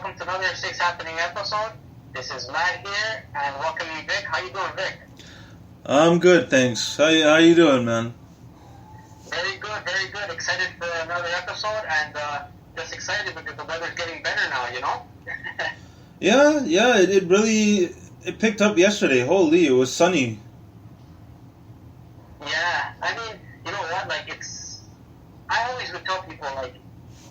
welcome to another Six Happening episode. This is Matt here, and welcome you, Vic. How you doing, Vic? I'm good, thanks. How you doing, man? Very good, very good. Excited for another episode, and just excited because the weather's getting better now, you know? Yeah, it really picked up yesterday. Holy, it was sunny. Yeah, I mean, you know what, I always would tell people,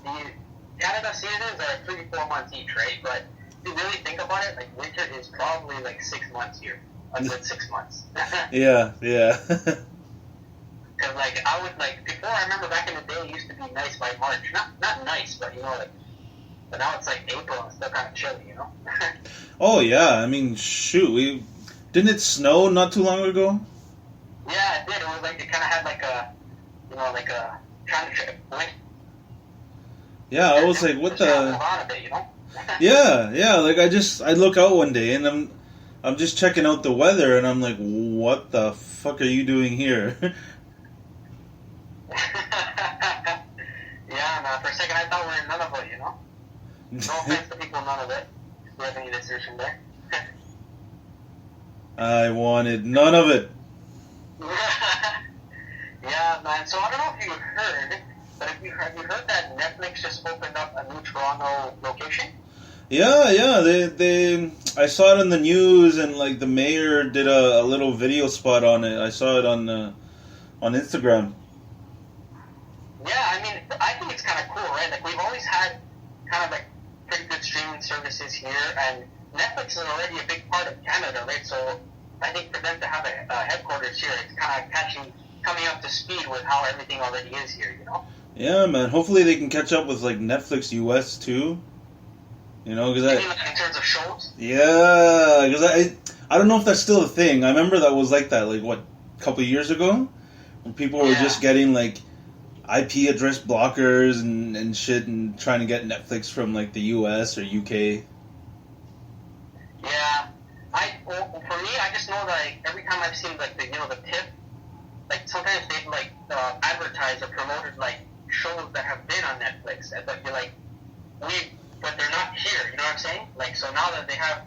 the Canada seasons are 3-4 months each, right? But if you really think about it, winter is probably 6 months here. A good 6 months. Yeah. Because, I would, before, I remember back in the day, it used to be nice by March. Not nice, but, but now it's April and it's still kind of chilly, you know? Oh, yeah, I mean, shoot, didn't it snow not too long ago? Yeah, it did. It was it kind of had a kind of wind. Yeah, I was like, what the... A bit, you know? Yeah, I look out one day and I'm just checking out the weather and I'm like, what the fuck are you doing here? Yeah, man, for a second I thought we were in Nunavut, you know? No offense to people in Nunavut. If you have any listeners from there. I wanted none of it. Yeah, man. So I don't know if you heard, but have you heard that Netflix just opened up a new Toronto location? Yeah, they I saw it on the news and the mayor did a little video spot on it. I saw it on Instagram. Yeah, I mean, I think it's kind of cool, right? We've always had kind of pretty good streaming services here, and Netflix is already a big part of Canada, right? So I think for them to have a headquarters here, it's kind of coming up to speed with how everything already is here, you know? Yeah, man. Hopefully they can catch up with Netflix US too. You know, because in terms of shows. Yeah, because I don't know if that's still a thing. I remember that was like that, a couple of years ago, when people were just getting IP address blockers and shit, and trying to get Netflix from the US or UK. Yeah, for me, I just know that every time I've seen the tip, sometimes they've advertised or promoted shows that have been on Netflix, but you're but they're not here. You know what I'm saying? So now that they have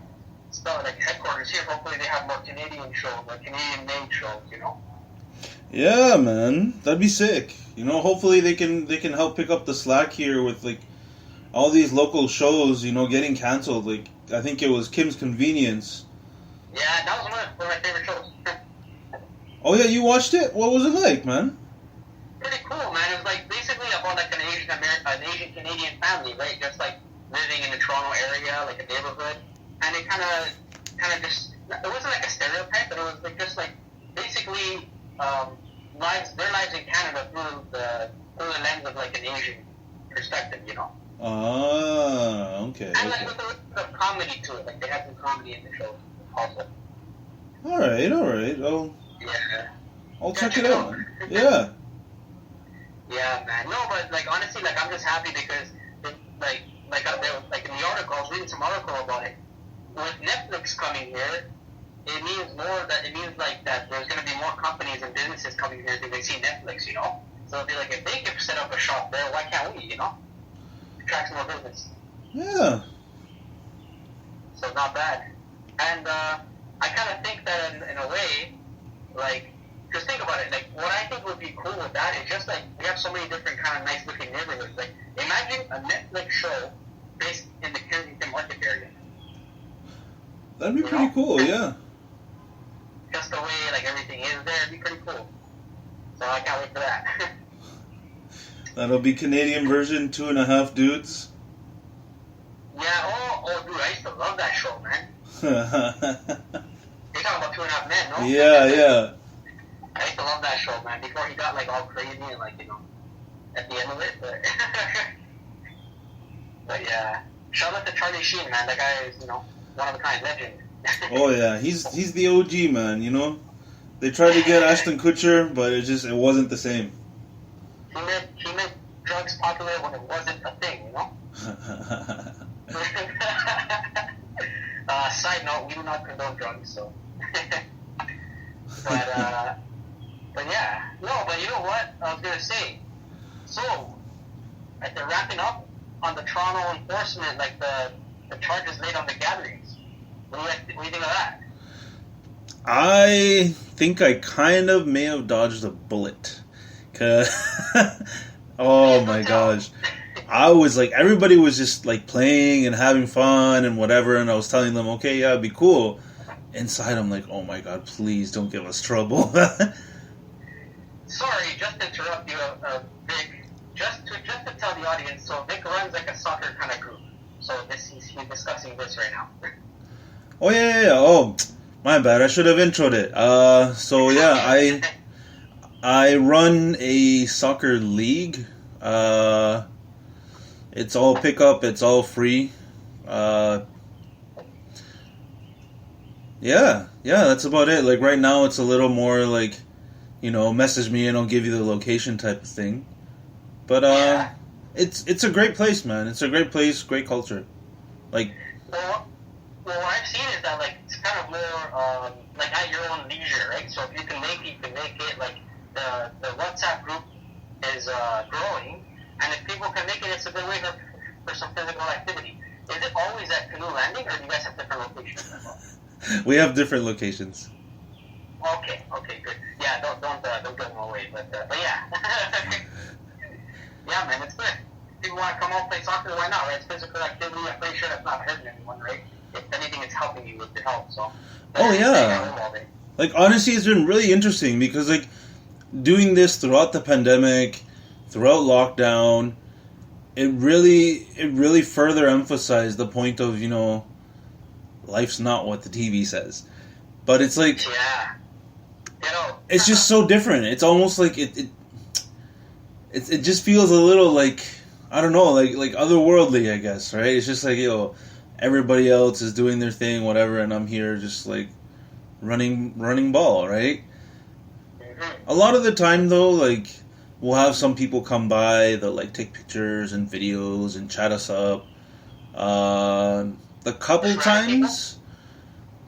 headquarters here, hopefully they have more Canadian shows, Canadian-made shows. You know? Yeah, man, that'd be sick. You know, hopefully they can help pick up the slack here with all these local shows. Getting canceled. I think it was Kim's Convenience. Yeah, that was one of my favorite shows. Oh yeah, you watched it? What was it like, man? Pretty cool, man. It was basically about an Asian Canadian family, right? Just living in the Toronto area, a neighborhood, and it kind of just, it wasn't a stereotype, but it was just basically their lives in Canada through the lens of an Asian perspective, you know. Ah, okay. And with a little bit of comedy to it, they had some comedy in the show also. All right. Yeah. I'll check it out. Yeah. Yeah, man. No, but honestly, I'm just happy because in the article, I was reading some article about it. With Netflix coming here, it means that there's going to be more companies and businesses coming here because they see Netflix, you know? So it'll be if they can set up a shop there, why can't we, you know? Attracts more business. Yeah. So not bad. And I kind of think that in a way, just think about it, what I think would be cool with that is just we have so many different kind of nice looking neighborhoods. Imagine a Netflix show based in the Kensington Market area. That'd be pretty cool, yeah. Just the way everything is there, it'd be pretty cool. So I can't wait for that. That'll be Canadian version 2.5 Dudes. Yeah, oh dude, I used to love that show, man. You're talking about 2.5 Men, no? Yeah. I used to love that show, man, before he got all crazy and at the end of it, but but yeah. Shout out to Charlie Sheen, man. That guy is, one of a kind legend. Oh yeah, he's the OG, man, you know? They tried to get Ashton Kutcher, but it wasn't the same. He made drugs popular when it wasn't a thing, you know? Side note, we do not condone drugs, so. But yeah. No, but you know what I was going to say? So, they're wrapping up on the Toronto enforcement, the charges laid on the gatherings. What do you think of that? I think I kind of may have dodged a bullet. Cause oh my gosh. I was like, everybody was just like playing and having fun and whatever, and I was telling them, okay, yeah, it'd be cool. Inside, I'm like, oh my god, please don't give us trouble. Sorry, just to interrupt you, Vic. Just to tell the audience, so Vic runs like a soccer kind of group. So he's discussing this right now. Oh yeah. Oh, my bad. I should have introed it. So yeah, I run a soccer league. It's all pickup. It's all free. Yeah, that's about it. Like right now, it's a little more like, message me and I'll give you the location type of thing. But it's a great place, man. It's a great place, great culture. Like, well, what I've seen is that like it's kind of more like at your own leisure, right? So if you can make it, you can make it. Like the WhatsApp group is growing, and if people can make it, it's a good way for some physical activity. Is it always at Canoe Landing, or do you guys have different locations as well? We have different locations. Okay, good. Yeah, don't give them away, but yeah. Yeah, man, it's good. If people want to come out play soccer, why not, right? It's physical activity. I'm pretty sure that's not hurting anyone, right? If anything, it's helping you with your health, so. Oh, yeah. Like, honestly, it's been really interesting because, like, doing this throughout the pandemic, throughout lockdown, it really further emphasized the point of, life's not what the TV says. But it's like, yeah. It's just so different. It's almost like it just feels a little like, I don't know, like otherworldly, I guess, right? It's just like, everybody else is doing their thing, whatever, and I'm here just like running ball, right? A lot of the time though, like, we'll have some people come by, they'll like take pictures and videos and chat us up. The couple times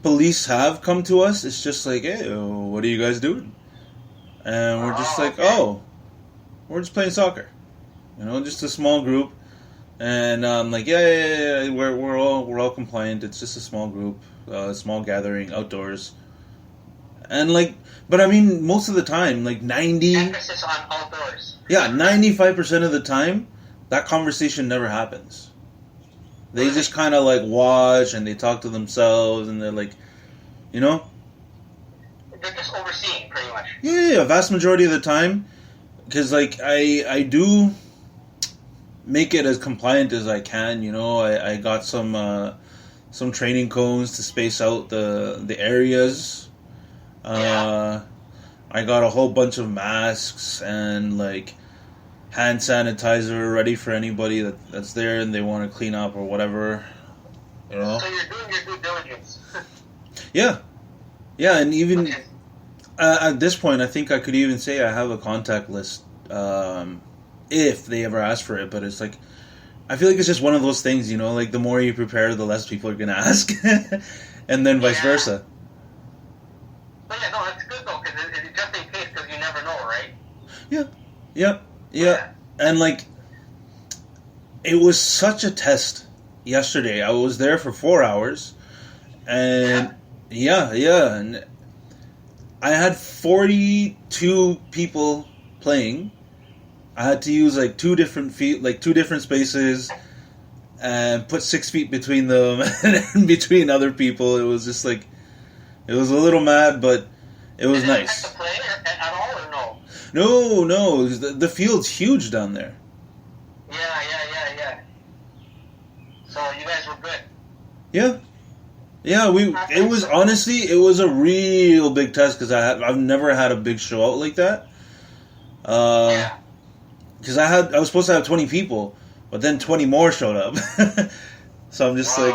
police have come to us, it's just like, hey, what are you guys doing? And we're just like, we're just playing soccer. Just a small group. And I'm like, yeah, we're all compliant. It's just a small group, small gathering, outdoors. And like, but I mean, most of the time, like emphasis on outdoors. Yeah, 95% of the time, that conversation never happens. They just kind of like watch and they talk to themselves and they're like, They're just overseeing, pretty much. Yeah, vast majority of the time. Because, like, I do make it as compliant as I can, I got some training cones to space out the areas. I got a whole bunch of masks and, like, hand sanitizer ready for anybody that's there and they want to clean up or whatever, So you're doing your due diligence. Yeah, and even at this point, I think I could even say I have a contact list if they ever ask for it. But it's like, I feel like it's just one of those things, like the more you prepare, the less people are gonna ask, and then vice versa. But yeah, no, that's good though, because it's just in case, because you never know, right? Yeah. And like, it was such a test yesterday. I was there for 4 hours, and and I had 42 people playing. I had to use like two different spaces, and put 6 feet between them and between other people. It was just like, it was a little mad, but it was nice. Did it affect the play at all, or no? No, the field's huge down there. Yeah. So you guys were good. Yeah, it was a real big test because I've never had a big show out like that. Because I was supposed to have 20 people, but then 20 more showed up. So I'm just like,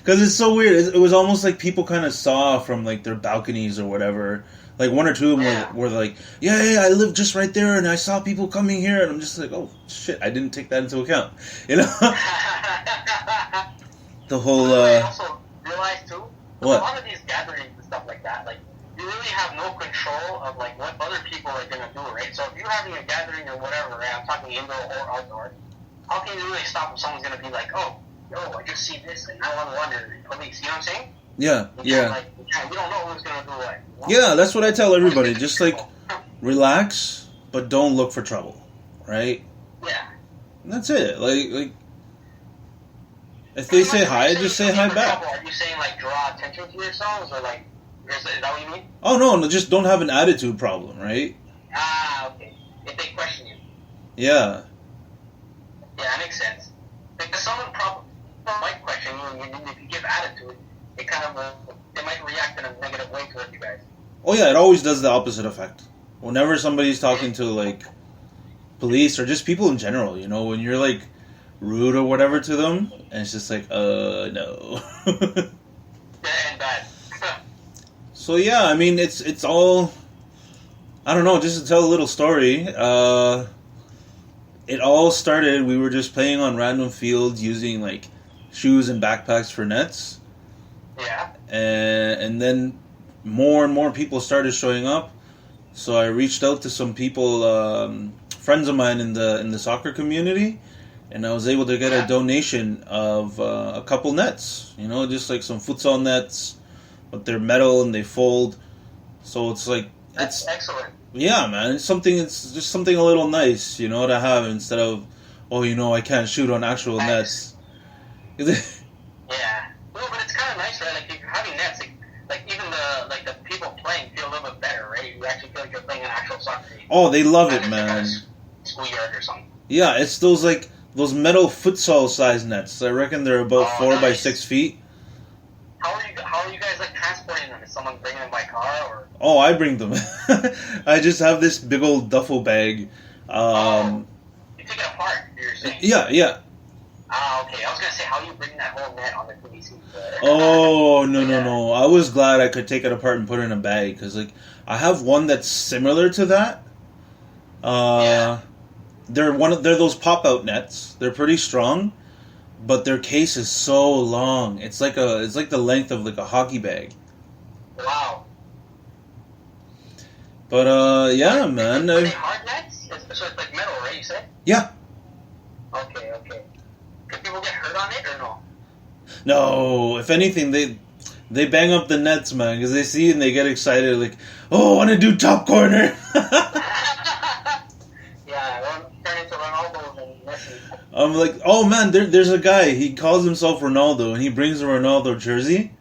because it's so weird. It was almost like people kind of saw from like their balconies or whatever. Like one or two of them were like, yeah, I live just right there, and I saw people coming here, and I'm just like, oh shit, I didn't take that into account, The whole. I also realized too. What? A lot of these gatherings and stuff like that, like you really have no control of like what other people are gonna do, right? So if you're having a gathering or whatever, right? I'm talking indoor or outdoor. How can you really stop if someone's gonna be like, oh, I just see this and 911 and police. You know what I'm saying? Yeah, yeah. We don't know who's gonna do what. Yeah, that's what I tell everybody. Just like relax, but don't look for trouble, right? Yeah. And that's it. Like if they say hi, just say hi back. Trouble, are you saying like draw attention to yourselves, or like is that what you mean? Oh no, just don't have an attitude problem, right? Ah, okay. If they question you. Yeah. Yeah, that makes sense. Because someone probably might question you, and if you give attitude, it kind of they might react in a negative way towards you guys. Oh yeah, it always does the opposite effect. Whenever somebody's talking to like police or just people in general, you know, when you're like rude or whatever to them, and it's just like, no. Yeah, and bad. So yeah, I mean, it's all, I don't know, just to tell a little story, it all started, we were just playing on random fields using like shoes and backpacks for nets. Yeah. And then more and more people started showing up. So I reached out to some people, friends of mine in the soccer community, and I was able to get a donation of a couple nets. You know, just like some futsal nets, but they're metal and they fold. So it's like That's excellent. Yeah, man. It's just something a little nice, you know, to have instead of, I can't shoot on actual nets. Yeah. Well, but it's kind of nice, right? Like if you're having nets, like even the people playing feel a little bit better, right? You actually feel like you're playing an actual soccer game. Oh, they love it, man. Schoolyard or something. Yeah, it's those metal futsal size nets. I reckon they're about 4 by 6 feet. How are you guys like transporting them? Is someone bringing them by car or? Oh, I bring them. I just have this big old duffel bag. You take it apart, you're saying? Yeah. Ah, okay. I was gonna say, how are you bringing that whole net on the PVC? Oh, no. I was glad I could take it apart and put it in a bag, because like I have one that's similar to that. They're those pop out nets. They're pretty strong, but their case is so long. It's like the length of like a hockey bag. Wow. But yeah, man. Are they hard nets? So it's like metal, right? You said? Yeah. Okay. Can people get hurt on it or no? No. If anything, they bang up the nets, man, because they see and they get excited, like, I want to do top corner. Yeah, turn into Ronaldo and Messi. I'm like, oh man, there's a guy. He calls himself Ronaldo, and he brings a Ronaldo jersey,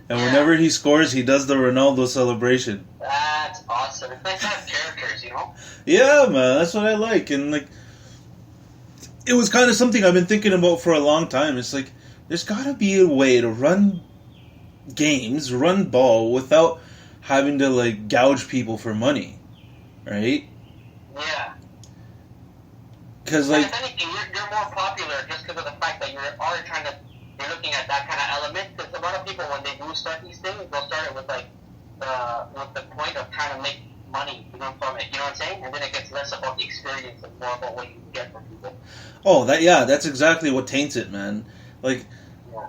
and whenever he scores, he does the Ronaldo celebration. That's awesome. It's nice to have characters, you know? Yeah, man, that's what I like, and like, it was kind of something I've been thinking about for a long time. It's like, there's gotta be a way to run games, run ball, without having to like gouge people for money, right? Yeah. Because like, if anything, you're more popular just because of the fact that you're looking at that kind of element. Because a lot of people, when they do start these things, they'll start it with like with the point of trying to make money, from it. You know what I'm saying? And then it gets less about the experience and more about what you can get from people. Oh, that's exactly what taints it, man. Like,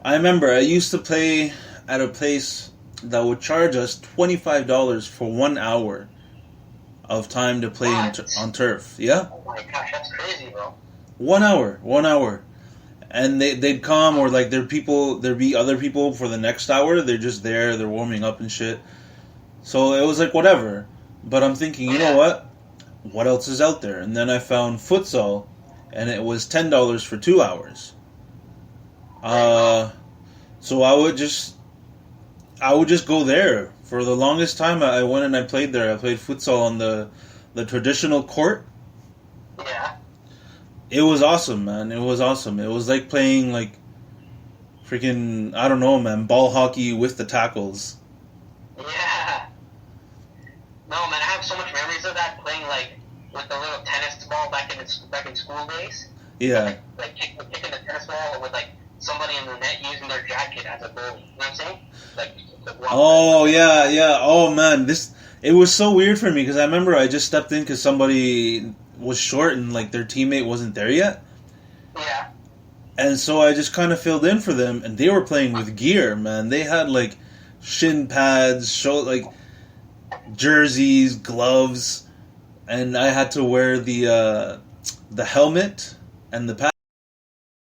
I remember I used to play at a place that would charge us $25 for 1 hour of time to play on turf. Yeah. Oh my gosh, that's crazy, bro. 1 hour, and they'd come, or like there'd be other people for the next hour. They're just there, they're warming up and shit. So it was like whatever. But I'm thinking, you know what? What else is out there? And then I found futsal, and it was $10 for 2 hours. So I would just go there. For the longest time, I went and I played there. I played futsal on the traditional court. Yeah. It was awesome, man. It was awesome. It was like playing, like, freaking, I don't know, man, ball hockey with the tackles. Yeah. No, man, I have so much memories of that, playing, like, with the little tennis ball back in school days. Yeah. Like kicking the tennis ball with, like, somebody in the net using their jacket as a goalie. You know what I'm saying? Like, oh, yeah. Oh, man, it was so weird for me, because I remember I just stepped in because somebody was short and, like, their teammate wasn't there yet. Yeah. And so I just kind of filled in for them, and they were playing with gear, man. They had, like, shin pads, like, jerseys, gloves, and I had to wear the helmet and the pad.